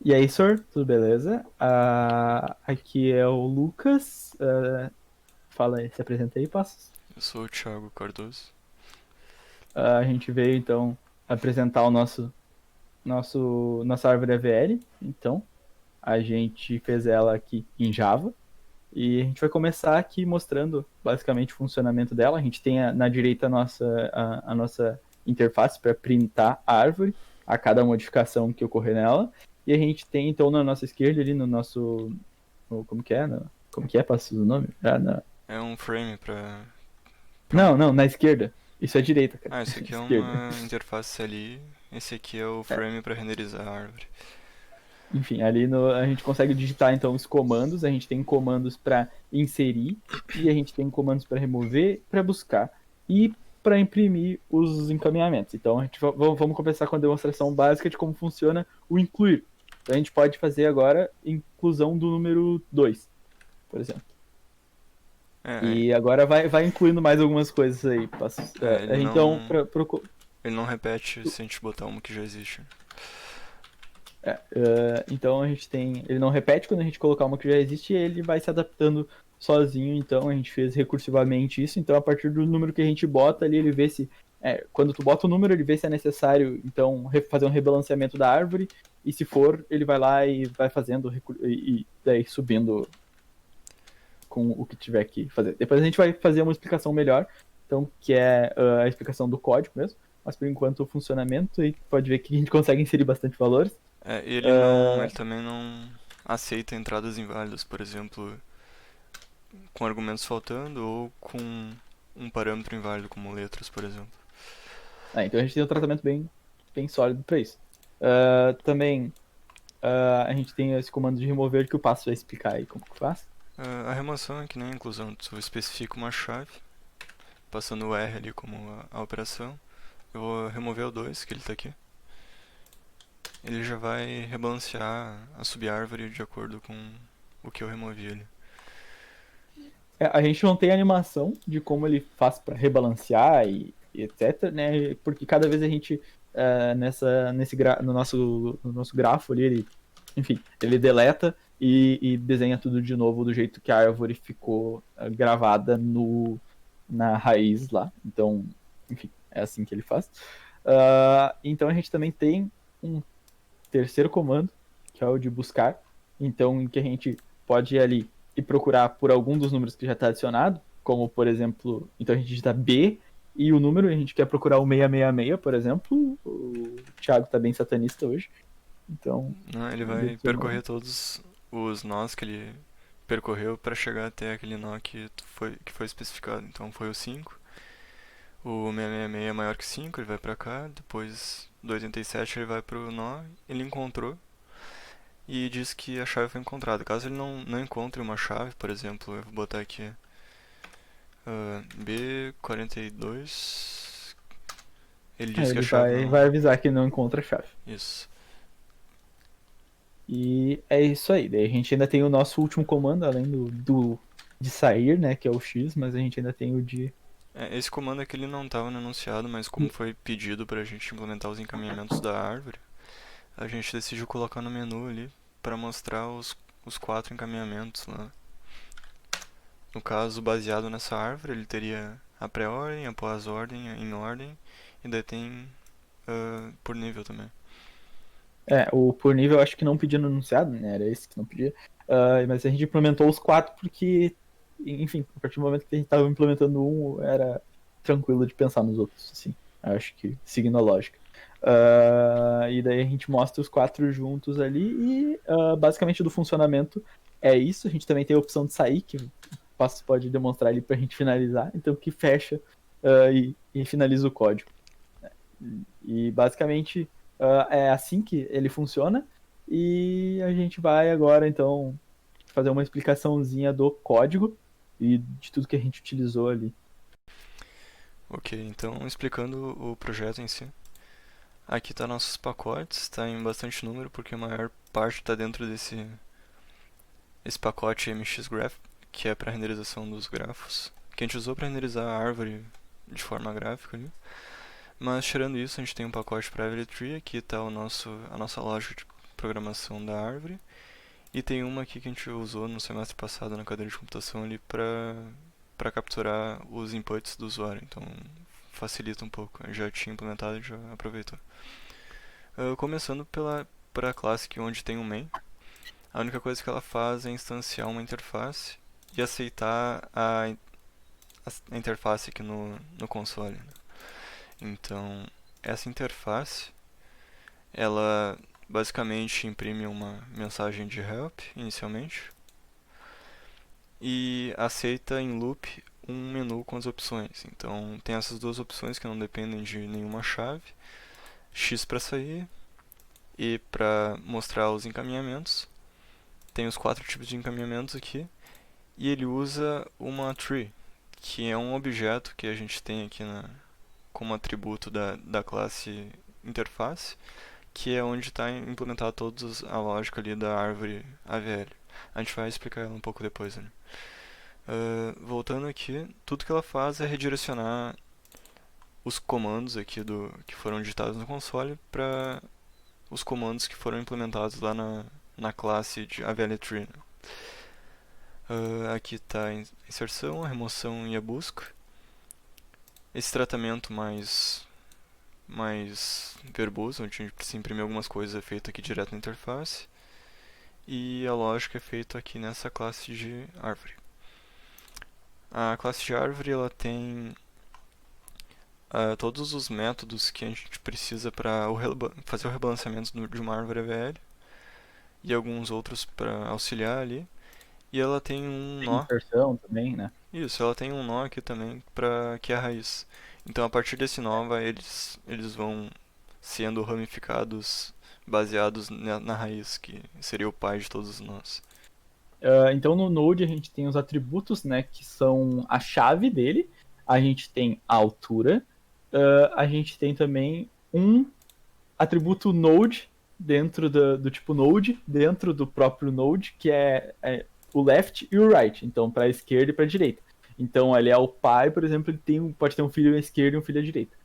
E aí, Sor, tudo beleza? Aqui é o Lucas. Fala aí, se apresenta aí, Passos. Eu sou o Thiago Cardoso. A gente veio então apresentar o nossa árvore AVL. Então, a gente fez ela aqui em Java e a gente vai começar aqui mostrando basicamente o funcionamento dela. A gente tem na direita a nossa interface para printar a árvore, a cada modificação que ocorrer nela. E a gente tem então na nossa esquerda ali no nosso como que é? Como que é, Passos, o nome? É um frame pra Não, não, na esquerda. Isso é direita, cara. Ah, esse aqui é Esquerda. uma interface ali. Esse aqui é o É, frame pra renderizar a árvore. enfim, a gente consegue digitar então os comandos. A gente tem comandos para inserir e a gente tem comandos para remover, para buscar e para imprimir os encaminhamentos. Então vamos começar com a demonstração básica de como funciona o incluir. Então a gente pode fazer agora inclusão do número 2, por exemplo. É, E agora vai incluindo mais algumas coisas aí. é, ele Então, não. Ele não repete se a gente botar uma que já existe. então a gente tem. Ele não repete quando a gente colocar uma que já existe, ele vai se adaptando sozinho. Então a gente fez recursivamente isso. Então, a partir do número que a gente bota ali, ele vê se. Quando tu bota o número, ele vê se é necessário então fazer um rebalanceamento da árvore. E se for, ele vai lá e vai fazendo e daí subindo com o que tiver que fazer. Depois a gente vai fazer uma explicação melhor, então, que é a explicação do código mesmo. Mas por enquanto o funcionamento, e pode ver que a gente consegue inserir bastante valores. É, e ele não. Ele também não aceita entradas inválidas, por exemplo, com argumentos faltando ou com um parâmetro inválido, como letras, por exemplo. Então a gente tem um tratamento bem sólido para isso. Também a gente tem esse comando de remover que o Passo vai explicar aí como que faz. A remoção é que nem a inclusão. Tu especifica uma chave, passando o R ali como a operação. Eu vou remover o 2 que ele tá aqui. Ele já vai rebalancear a subárvore de acordo com o que eu removi ali. A gente não tem animação de como ele faz para rebalancear e etc, né? Porque cada vez a gente no nosso grafo ali, enfim, ele deleta e desenha tudo de novo do jeito que a árvore ficou gravada na raiz lá. Então, enfim, é assim que ele faz. Então a gente também tem um terceiro comando, que é o de buscar. Então, em que a gente pode ir ali e procurar por algum dos números que já está adicionado, como por exemplo, então a gente digita B e o número, a gente quer procurar o 666, por exemplo. O Thiago está bem satanista hoje. Então, Não, ele ele vai adicionou. percorrer todos os nós que ele percorreu para chegar até aquele nó que foi especificado. Então foi o 5. O 666 é maior que 5, ele vai para cá. Depois do 87 ele vai pro nó. Ele encontrou e diz que a chave foi encontrada. Caso ele não encontre uma chave, por exemplo, eu vou botar aqui B42. Ele diz que a Ele chave vai não. avisar que não encontra a chave. Isso. E é isso aí. Daí a gente ainda tem o nosso último comando, além de sair, né? Que é o X, mas a gente ainda tem o de. Esse comando aqui ele não estava no enunciado, mas como foi pedido para a gente implementar os encaminhamentos da árvore, a gente decidiu colocar no menu ali para mostrar os quatro encaminhamentos lá. No caso, baseado nessa árvore, ele teria a pré-ordem, a pós-ordem, a em ordem, e daí tem por nível também. O por nível eu acho que não pedia no enunciado, né? Era esse que não pedia. Mas a gente implementou os quatro porque, enfim, a partir do momento que a gente estava implementando um, era tranquilo de pensar nos outros, assim. Acho que seguindo a lógica. E daí a gente mostra os quatro juntos ali e basicamente do funcionamento é isso. A gente também tem a opção de sair, que o Passo pode demonstrar ali para a gente finalizar. Então que fecha e finaliza o código. E basicamente é assim que ele funciona. E a gente vai agora então fazer uma explicaçãozinha do código e de tudo que a gente utilizou ali. Ok, então explicando o projeto em si. Aqui tá nossos pacotes, está em bastante número porque a maior parte está dentro esse pacote MXGraph, que é para renderização dos grafos, que a gente usou para renderizar a árvore de forma gráfica ali. Mas tirando isso, a gente tem um pacote Private Tree, aqui está a nossa loja programação da árvore. E tem uma aqui que a gente usou no semestre passado na cadeira de computação ali para capturar os inputs do usuário. Então facilita um pouco. Eu já tinha implementado e já aproveitou. Começando para a classe que onde tem um main. A única coisa que ela faz é instanciar uma interface e aceitar a interface aqui no console, né? Então, essa interface, ela basicamente imprime uma mensagem de help inicialmente e aceita em loop um menu com as opções. Então, tem essas duas opções que não dependem de nenhuma chave: X para sair e para mostrar os encaminhamentos. Tem os 4 tipos de encaminhamentos aqui e ele usa uma tree, que é um objeto que a gente tem aqui como atributo da classe interface, que é onde está implementada toda a lógica ali da árvore AVL. A gente vai explicar ela um pouco depois, né? Voltando aqui, tudo que ela faz é redirecionar os comandos aqui que foram digitados no console para os comandos que foram implementados lá na classe de AVL Tree, né? Aqui está a inserção, a remoção e a busca. Esse tratamento mais verboso, onde a gente precisa imprimir algumas coisas, é feito aqui direto na interface. E a lógica é feita aqui nessa classe de árvore. A classe de árvore ela tem todos os métodos que a gente precisa para fazer o rebalanceamento de uma árvore AVL e alguns outros para auxiliar ali. E ela tem um Tem nó. inserção também, né? Isso, ela tem um nó aqui também para que é a raiz. Então a partir desse nó eles vão sendo ramificados baseados na raiz, que seria o pai de todos os nós. Então no Node a gente tem os atributos, né, que são a chave dele, a gente tem a altura, a gente tem também um atributo Node dentro do tipo Node, dentro do próprio Node, que é o left e o right, então para a esquerda e para a direita. Então ele é o pai, por exemplo, ele pode ter um filho à esquerda e um filho à direita.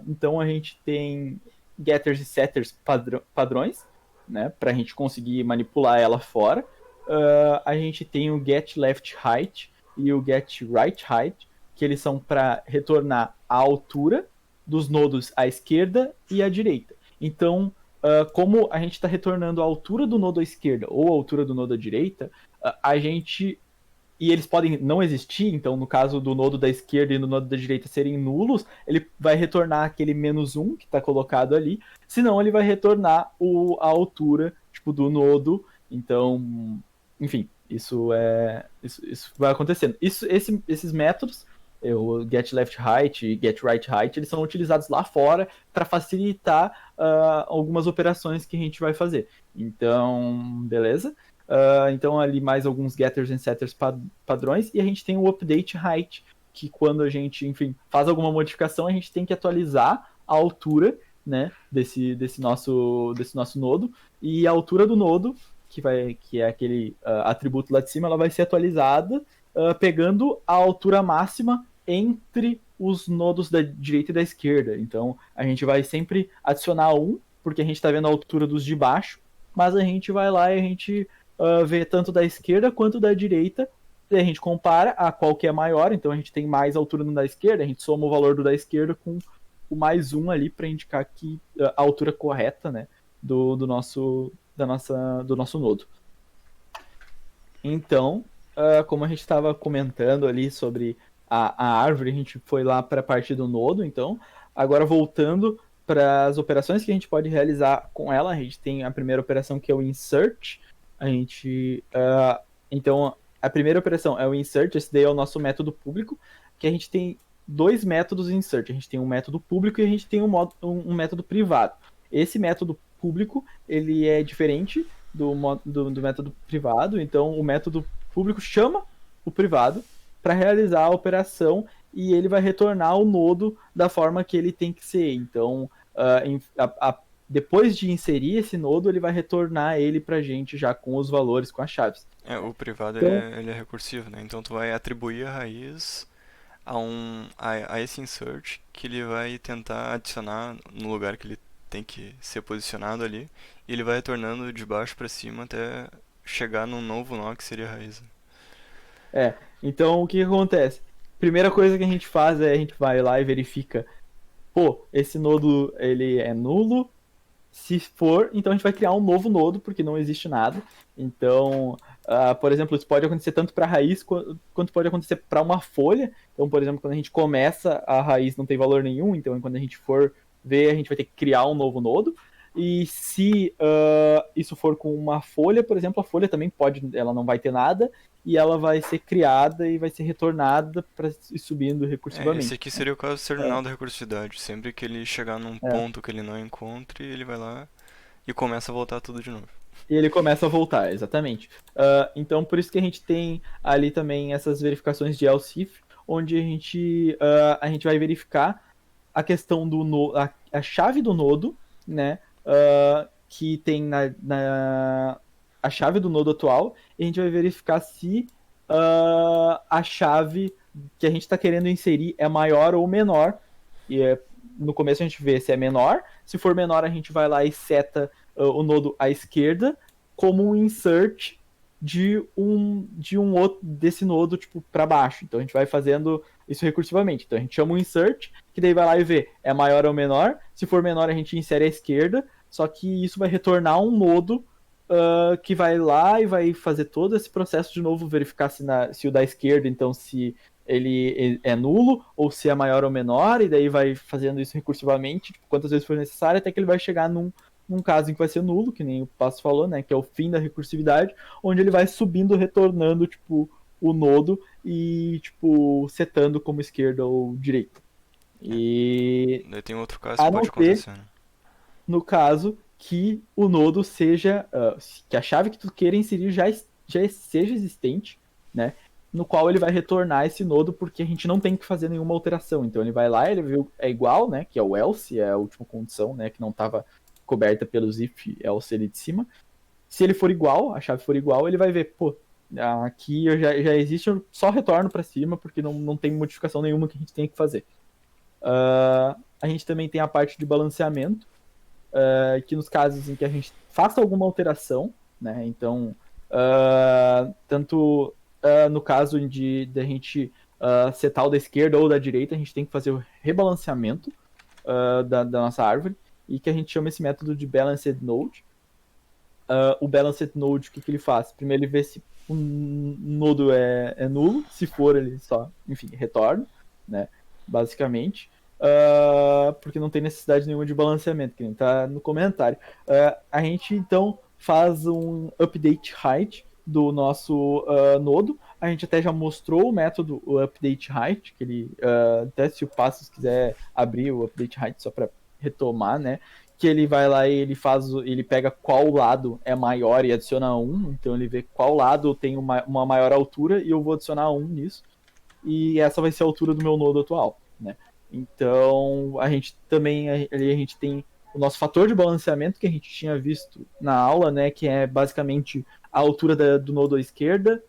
Então a gente tem getters e setters padrões, né, para a gente conseguir manipular ela fora. A gente tem o get left height e o get right height, que eles são para retornar a altura dos nodos à esquerda e à direita. Então, como a gente está retornando a altura do nodo à esquerda ou a altura do nodo à direita, a gente. E eles podem não existir, então no caso do nodo da esquerda e do nodo da direita serem nulos, ele vai retornar aquele -1 que está colocado ali, senão ele vai retornar a altura tipo, do nodo. Então, enfim, isso vai acontecendo. Esses métodos, o get left height e get right height, eles são utilizados lá fora para facilitar algumas operações que a gente vai fazer. Então, beleza? Então ali mais alguns getters e setters padrões, e a gente tem o update height, que quando a gente, enfim, faz alguma modificação, a gente tem que atualizar a altura, né, desse nosso nodo, e a altura do nodo, que é aquele atributo lá de cima, ela vai ser atualizada pegando a altura máxima entre os nodos da direita e da esquerda. Então a gente vai sempre adicionar 1, porque a gente está vendo a altura dos de baixo, mas a gente vai lá e a gente vê tanto da esquerda quanto da direita, e a gente compara a qual que é maior. Então a gente tem mais altura no da esquerda, a gente soma o valor do da esquerda com o +1 ali para indicar que a altura correta, né, do nosso nodo. Então, como a gente estava comentando ali sobre a árvore, a gente foi lá para a parte do nodo. Então, agora voltando para as operações que a gente pode realizar com ela, a gente tem a primeira operação, que é o insert. Então, a primeira operação é o insert. Esse daí é o nosso método público, que a gente tem dois métodos insert. A gente tem um método público e a gente tem um método privado. Esse método público, ele é diferente do método privado. Então, o método público chama o privado para realizar a operação e ele vai retornar o nodo da forma que ele tem que ser. Então, depois de inserir esse nodo, ele vai retornar ele para a gente já com os valores, com as chaves. O privado Então, ele é recursivo, né? Então tu vai atribuir a raiz a esse insert que ele vai tentar adicionar no lugar que ele tem que ser posicionado ali, e ele vai retornando de baixo para cima até chegar num novo nó que seria a raiz. Então o que que acontece? Primeira coisa que a gente faz é a gente vai lá e verifica, pô, esse nodo ele é nulo. Se for, então a gente vai criar um novo nodo, porque não existe nada. Então, por exemplo, isso pode acontecer tanto para a raiz quanto pode acontecer para uma folha. Então, por exemplo, quando a gente começa, a raiz não tem valor nenhum, então quando a gente for ver, a gente vai ter que criar um novo nodo. E se isso for com uma folha, por exemplo, a folha também pode, ela não vai ter nada, e ela vai ser criada e vai ser retornada para ir subindo Esse recursivamente. aqui seria o caso É, terminal da recursividade. Sempre que ele chegar num é. ponto que ele não encontre, ele vai lá e começa a voltar tudo de novo. E ele começa a voltar, exatamente. Então, por isso que a gente tem ali também essas verificações de else if, onde a gente vai verificar a questão do a chave do nodo, né? Que tem a chave do nodo atual, e a gente vai verificar se a chave que a gente está querendo inserir é maior ou menor. E no começo a gente vê se é menor. Se for menor, a gente vai lá e seta o nodo à esquerda como um insert de um outro desse nodo tipo para baixo. Então a gente vai fazendo isso recursivamente. Então a gente chama um insert, que daí vai lá e vê é maior ou menor. Se for menor, a gente insere à esquerda, só que isso vai retornar um nodo que vai lá e vai fazer todo esse processo de novo, verificar se o da esquerda, então se ele é nulo, ou se é maior ou menor, e daí vai fazendo isso recursivamente, tipo, quantas vezes for necessário, até que ele vai chegar num caso em que vai ser nulo, que nem o Passo falou, né, que é o fim da recursividade, onde ele vai subindo, retornando, tipo, o nodo e, tipo, setando como esquerda ou direita. É. E Daí tem outro caso que a pode não ser acontecer, né? no caso que o nodo seja, que a chave que tu queira inserir já seja existente, né? No qual ele vai retornar esse nodo porque a gente não tem que fazer nenhuma alteração. Então ele vai lá, ele viu é igual, né? Que é o else, é a última condição, né? Que não estava coberta pelos if else ali de cima. Se ele for igual, a chave for igual, ele vai ver, pô, aqui já existe, eu só retorno para cima porque não tem modificação nenhuma que a gente tenha que fazer. A gente também tem a parte de balanceamento, que nos casos em que a gente faça alguma alteração, né? Então, tanto no caso de a gente setar o da esquerda ou da direita, a gente tem que fazer o rebalanceamento da nossa árvore, e que a gente chama esse método de Balanced Node. O Balanced Node, o que ele faz? Primeiro ele vê se um nodo é nulo, se for ele só, enfim, retorna, né? Basicamente. Porque não tem necessidade nenhuma de balanceamento, que nem tá no comentário. A gente então faz um update height do nosso nodo. A gente até já mostrou o método, o update height, que ele, até se o Passos quiser abrir o update height só para retomar, né? Que ele vai lá e ele pega qual lado é maior e adiciona um, então ele vê qual lado tem uma maior altura e eu vou adicionar um nisso, e essa vai ser a altura do meu nodo atual, né? Então a gente também a gente tem o nosso fator de balanceamento que a gente tinha visto na aula, né? Que é basicamente a altura do nodo à esquerda,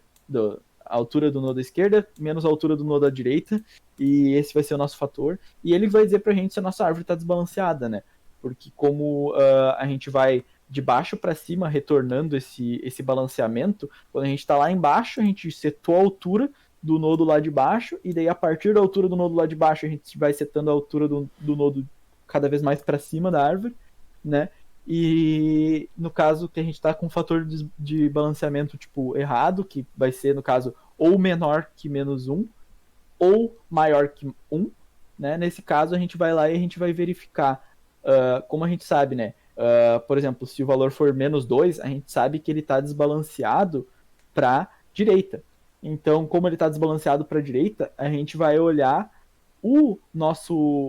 a altura do nodo à esquerda menos a altura do nodo à direita, e esse vai ser o nosso fator. E ele vai dizer pra gente se a nossa árvore está desbalanceada, né? Porque como a gente vai de baixo para cima retornando esse balanceamento, quando a gente está lá embaixo, a gente setou a altura do nodo lá de baixo, e daí a partir da altura do nodo lá de baixo a gente vai setando a altura do nodo cada vez mais para cima da árvore, né? E no caso que a gente está com um fator de balanceamento tipo errado, que vai ser no caso ou menor que menos um, ou maior que um, né? Nesse caso a gente vai lá e a gente vai verificar, como a gente sabe, né? Por exemplo, se o valor for menos 2, a gente sabe que ele está desbalanceado para direita. Então, como ele está desbalanceado para a direita, a gente vai olhar o nosso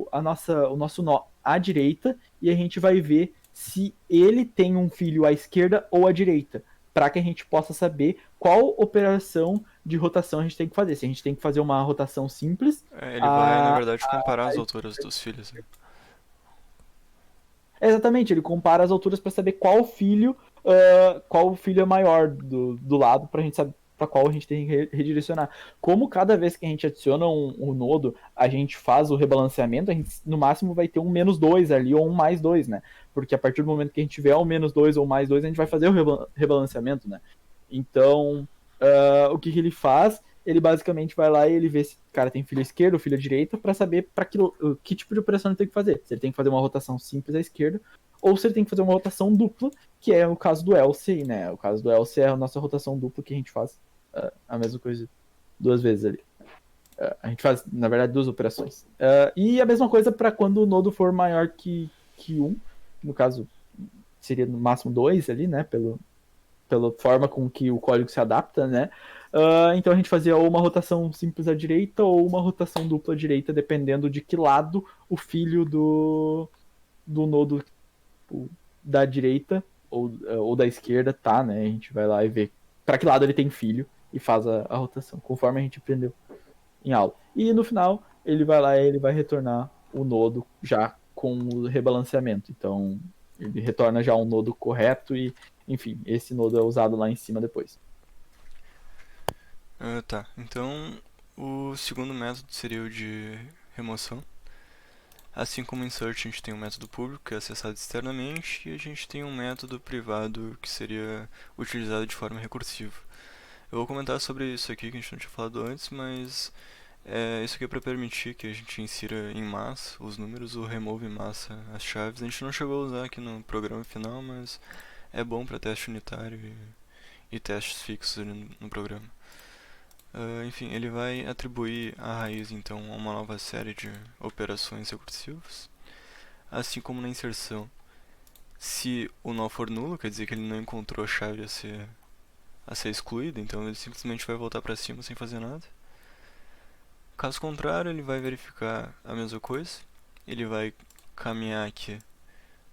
nó à direita e a gente vai ver se ele tem um filho à esquerda ou à direita, para que a gente possa saber qual operação de rotação a gente tem que fazer. Se a gente tem que fazer uma rotação simples, Ele vai, na verdade, comparar as alturas dos filhos, né? exatamente, ele compara as alturas para saber qual filho é maior do lado, para a gente saber para qual a gente tem que redirecionar. Como cada vez que a gente adiciona um nodo, a gente faz o rebalanceamento, a gente no máximo vai ter um -2 ali ou um +2, né? Porque a partir do momento que a gente tiver um -2 ou +2, a gente vai fazer o rebalanceamento, né? Então, o que ele faz? Ele basicamente vai lá e ele vê se o cara tem filho esquerdo ou filho direita para saber para que tipo de operação ele tem que fazer. Se ele tem que fazer uma rotação simples à esquerda ou se ele tem que fazer uma rotação dupla, que é o caso do Elsie, né? O caso do Elsie é a nossa rotação dupla que a gente faz a mesma coisa 2 vezes ali. A gente faz, na verdade, 2 operações. E a mesma coisa para quando o nodo for maior que 1, no caso seria no máximo 2 ali, né? Pela forma com que o código se adapta, né? Então a gente fazia ou uma rotação simples à direita ou uma rotação dupla à direita, dependendo de que lado o filho do nodo da direita ou da esquerda tá, né? A gente vai lá e vê para que lado ele tem filho e faz a rotação, conforme a gente aprendeu em aula. E no final, ele vai lá e ele vai retornar o nodo já com o rebalanceamento. Então, ele retorna já um nodo correto e, enfim, esse nodo é usado lá em cima depois. Tá, então o segundo método seria o de remoção. Assim como insert, a gente tem um método público que é acessado externamente e a gente tem um método privado que seria utilizado de forma recursiva. Eu vou comentar sobre isso aqui que a gente não tinha falado antes, mas isso aqui é para permitir que a gente insira em massa os números ou remove em massa as chaves. A gente não chegou a usar aqui no programa final, mas é bom para teste unitário e testes fixos no programa. Enfim, ele vai atribuir a raiz então a uma nova série de operações recursivas, assim como na inserção. Se o nó for nulo, quer dizer que ele não encontrou a chave a ser excluída, então ele simplesmente vai voltar para cima sem fazer nada. Caso contrário, ele vai verificar a mesma coisa, ele vai caminhar aqui.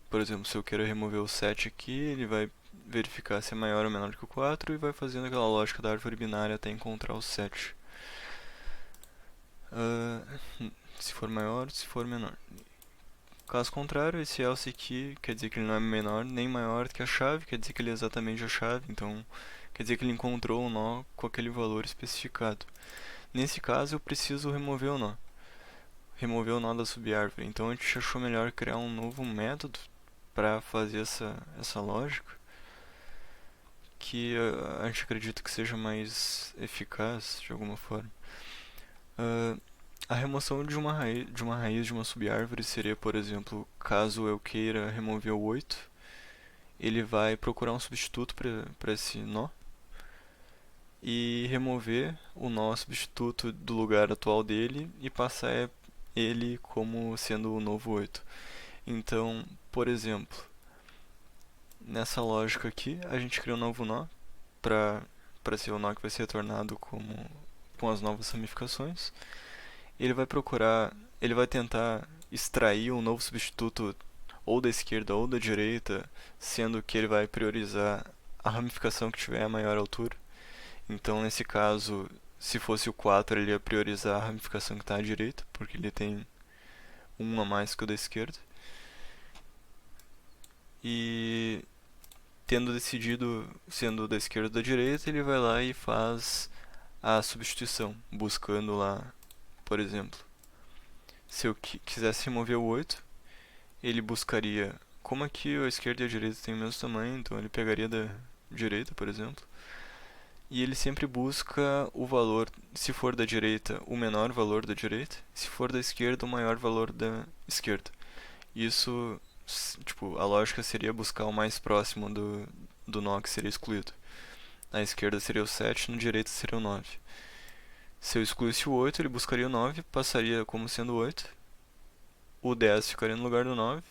Por exemplo, se eu quero remover o 7 aqui, ele vai verificar se é maior ou menor que o 4 e vai fazendo aquela lógica da árvore binária até encontrar o 7. Se for maior, se for menor. Caso contrário, esse else aqui quer dizer que ele não é menor nem maior que a chave, quer dizer que ele é exatamente a chave, então quer dizer que ele encontrou o nó com aquele valor especificado. Nesse caso, eu preciso remover o nó. Remover o nó da subárvore. Então a gente achou melhor criar um novo método para fazer essa lógica, que a gente acredita que seja mais eficaz de alguma forma. A remoção de uma raiz de uma subárvore seria, por exemplo, caso eu queira remover o 8, ele vai procurar um substituto para esse nó e remover o nó substituto do lugar atual dele e passar ele como sendo o novo 8. Então, por exemplo, nessa lógica aqui, a gente cria um novo nó para ser o nó que vai ser retornado com as novas ramificações. Ele vai tentar extrair um novo substituto ou da esquerda ou da direita, sendo que ele vai priorizar a ramificação que tiver a maior altura. Então, nesse caso, se fosse o 4, ele ia priorizar a ramificação que está à direita, porque ele tem um a mais que o da esquerda. E tendo decidido sendo da esquerda ou da direita, ele vai lá e faz a substituição, buscando lá, por exemplo, se eu quisesse remover o 8, ele buscaria, como aqui a esquerda e a direita têm o mesmo tamanho, então ele pegaria da direita, por exemplo, e ele sempre busca o valor, se for da direita, o menor valor da direita, se for da esquerda, o maior valor da esquerda. Isso, tipo, a lógica seria buscar o mais próximo do nó que seria excluído. Na esquerda seria o 7, na direita seria o 9. Se eu excluísse o 8, ele buscaria o 9, passaria como sendo 8. O 10 ficaria no lugar do 9.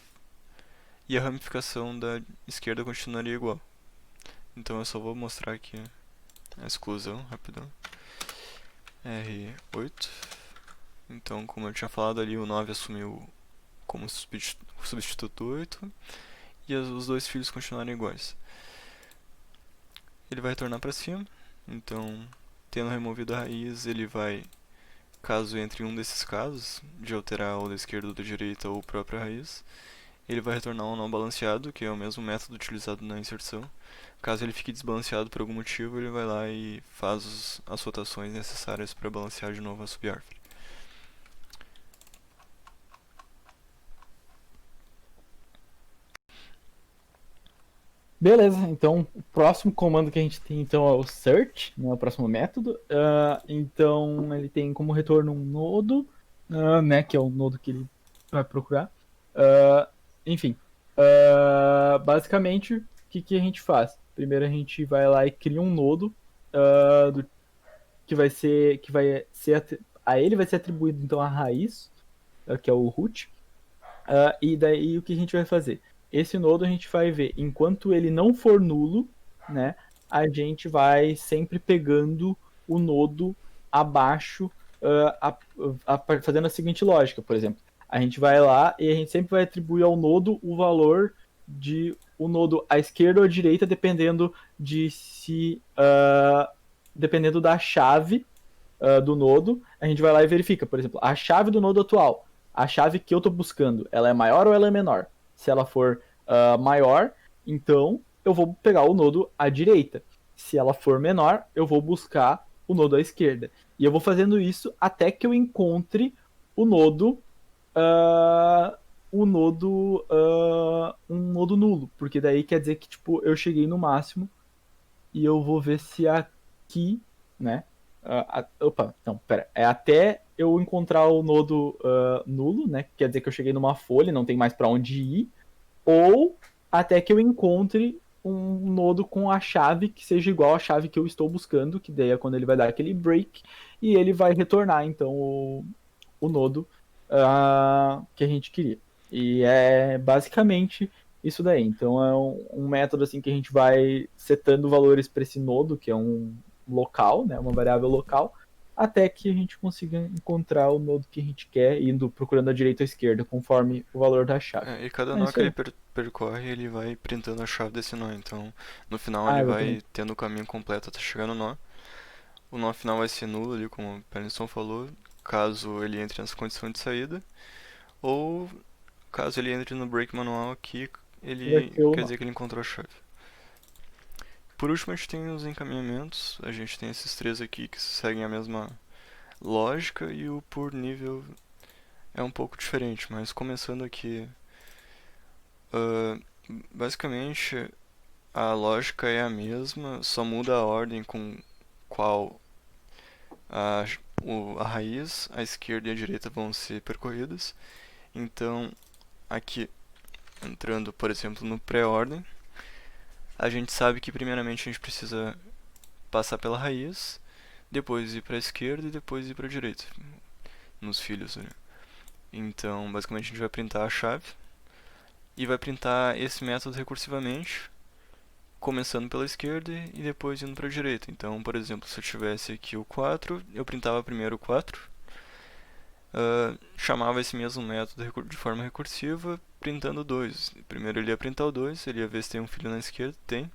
E a ramificação da esquerda continuaria igual. Então eu só vou mostrar aqui a exclusão, rapidão. R8. Então, como eu tinha falado ali, o 9 assumiu como substituto 8. E os dois filhos continuaram iguais. Ele vai retornar para cima. Então, tendo removido a raiz, ele vai, caso entre um desses casos, de alterar ou da esquerda ou da direita ou a própria raiz, ele vai retornar um não balanceado, que é o mesmo método utilizado na inserção. Caso ele fique desbalanceado por algum motivo, ele vai lá e faz as rotações necessárias para balancear de novo a subárvore. Beleza, então o próximo comando que a gente tem então é o search, né, o próximo método. Então ele tem como retorno um nodo, né, que é o nodo que ele vai procurar. Enfim, basicamente o que a gente faz? Primeiro a gente vai lá e cria um nodo que vai ser a ele vai ser atribuído então a raiz, que é o root. E daí o que a gente vai fazer? Esse nodo a gente vai ver, enquanto ele não for nulo, né, a gente vai sempre pegando o nodo abaixo, fazendo a seguinte lógica, por exemplo. A gente vai lá e a gente sempre vai atribuir ao nodo o valor de o nodo à esquerda ou à direita, dependendo da chave do nodo, a gente vai lá e verifica, por exemplo, a chave do nodo atual, a chave que eu estou buscando, ela é maior ou ela é menor? Se ela for maior, então eu vou pegar o nodo à direita. Se ela for menor, eu vou buscar o nodo à esquerda. E eu vou fazendo isso até que eu encontre o nodo um nodo nulo, porque daí quer dizer que tipo eu cheguei no máximo e eu vou ver se aqui, né? Opa, não, pera. É até eu encontrar o nodo nulo, né? Que quer dizer que eu cheguei numa folha, não tem mais para onde ir, ou até que eu encontre um nodo com a chave que seja igual à chave que eu estou buscando, que daí é quando ele vai dar aquele break e ele vai retornar então o nodo que a gente queria. E é basicamente isso daí. Então é um método assim que a gente vai setando valores para esse nodo, que é um local, né, uma variável local, até que a gente consiga encontrar o nodo que a gente quer, indo procurando a direita ou a esquerda, conforme o valor da chave. E cada É nó isso que ele aí. percorre, ele vai printando a chave desse nó. Então, no final, ele vai Exatamente. tendo o caminho completo até chegar no nó. O nó final vai ser nulo ali, como o Peniston falou, caso ele entre nessa condição de saída. Ou caso ele entre no break manual aqui, Vai ele ser o quer nó. dizer que ele encontrou a chave. Por último, a gente tem os encaminhamentos. A gente tem esses três aqui que seguem a mesma lógica e o por nível é um pouco diferente. Mas começando aqui, uh, basicamente a lógica é a mesma, só muda a ordem com qual a, a raiz, a esquerda e a direita vão ser percorridas. Então, aqui, entrando, por exemplo, no pré-ordem, a gente sabe que primeiramente a gente precisa passar pela raiz, depois ir para a esquerda e depois ir para a direita, nos filhos. Né? Então, basicamente, a gente vai printar a chave e vai printar esse método recursivamente, começando pela esquerda e depois indo para a direita. Então, por exemplo, se eu tivesse aqui o 4, eu printava primeiro o 4, chamava esse mesmo método de forma recursiva, printando 2. Primeiro ele ia printar o 2, ele ia ver se tem um filho na esquerda, tem.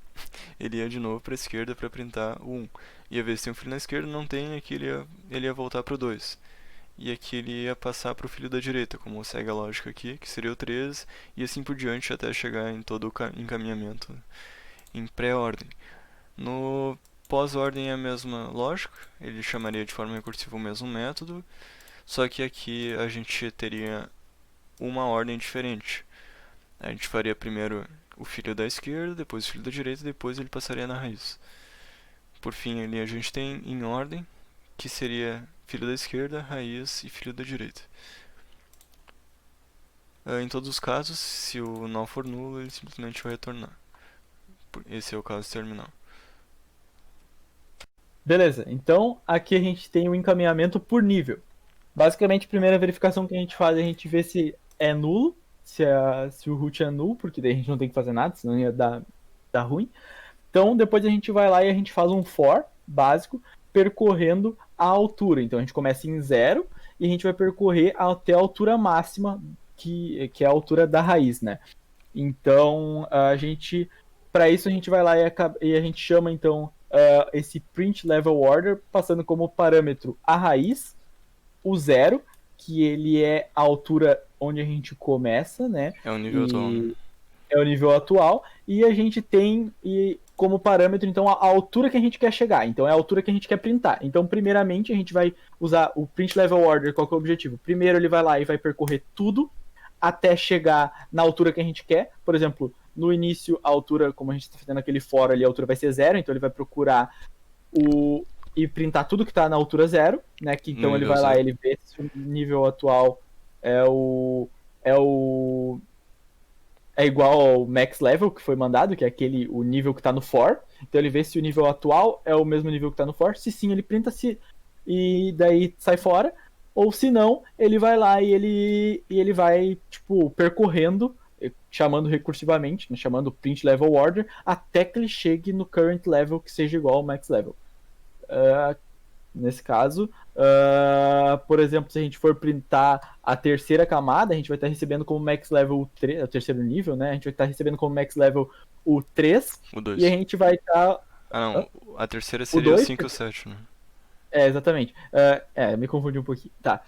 Ele ia de novo para a esquerda para printar o 1. Ia ver se tem um filho na esquerda, não tem, aqui ele ia voltar para o 2. E aqui ele ia passar para o filho da direita, como segue a lógica aqui, que seria o 3, e assim por diante até chegar em todo o encaminhamento em pré-ordem. No pós-ordem é a mesma lógica, ele chamaria de forma recursiva o mesmo método, só que aqui a gente teria uma ordem diferente. A gente faria primeiro o filho da esquerda, depois o filho da direita, depois ele passaria na raiz. Por fim, ali a gente tem em ordem, que seria filho da esquerda, raiz e filho da direita. Em todos os casos, se o nó for nulo, ele simplesmente vai retornar. Esse é o caso terminal. Beleza, então aqui a gente tem o encaminhamento por nível. Basicamente, a primeira verificação que a gente faz é a gente ver se é nulo, se o root é nulo, porque daí a gente não tem que fazer nada, senão ia dar ruim. Então, depois a gente vai lá e a gente faz um for básico, percorrendo a altura. Então, a gente começa em 0 e a gente vai percorrer até a altura máxima, que é a altura da raiz, né? Então, para isso, a gente vai lá e a gente chama, então, esse print level order, passando como parâmetro a raiz, o 0, que ele é a altura onde a gente começa, né? É o nível atual, né? É o nível atual, e a gente tem como parâmetro, então, a altura que a gente quer chegar. Então, é a altura que a gente quer printar. Então, primeiramente, a gente vai usar o print level order. Qual que é o objetivo? Primeiro, ele vai lá e vai percorrer tudo até chegar na altura que a gente quer. Por exemplo, no início, a altura, como a gente está fazendo aquele for ali, a altura vai ser 0, então ele vai procurar e printar tudo que está na altura 0, né? Que, então, ele vai lá, ele vê se o nível atual é igual ao max level que foi mandado, que é o nível que está no for. Então ele vê se o nível atual é o mesmo nível que está no for. Se sim, ele printa e daí sai fora. Ou se não, ele vai lá e ele vai, tipo, percorrendo, chamando recursivamente, né, chamando print level order, até que ele chegue no current level que seja igual ao max level. Nesse caso, por exemplo, se a gente for printar a terceira camada, a gente vai estar recebendo como max level 3, o terceiro nível, né? A gente vai estar recebendo como max level o 3, O 2. e a gente vai estar... Ah, não. A terceira seria o 5 e o 7, né? Exatamente. Me confundi um pouquinho. Tá.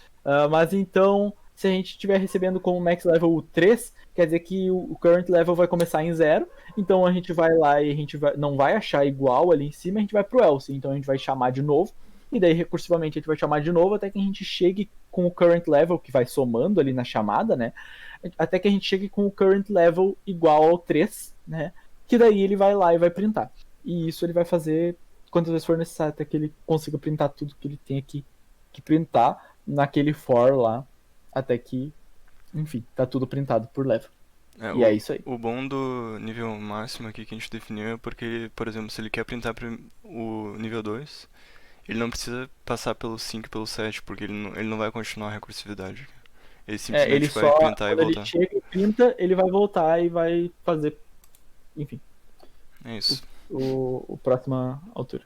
Mas então, se a gente estiver recebendo como max level o 3, quer dizer que o current level vai começar em 0. Então a gente vai lá e não vai achar igual ali em cima, a gente vai pro else. Então a gente vai chamar de novo. E daí, recursivamente, a gente vai chamar de novo até que a gente chegue com o current level, que vai somando ali na chamada, né? Até que a gente chegue com o current level igual ao 3, né? Que daí ele vai lá e vai printar. E isso ele vai fazer quantas vezes for necessário, até que ele consiga printar tudo que ele tem aqui que printar naquele for lá, até que, enfim, tá tudo printado por level. E é isso aí. O bom do nível máximo aqui que a gente definiu é porque, por exemplo, se ele quer printar o nível 2, ele não precisa passar pelo 5 e pelo 7, porque ele não vai continuar a recursividade. Ele simplesmente ele vai só, printar e quando voltar. ele chega e printa, ele vai voltar e vai fazer, enfim, É isso. o próxima altura.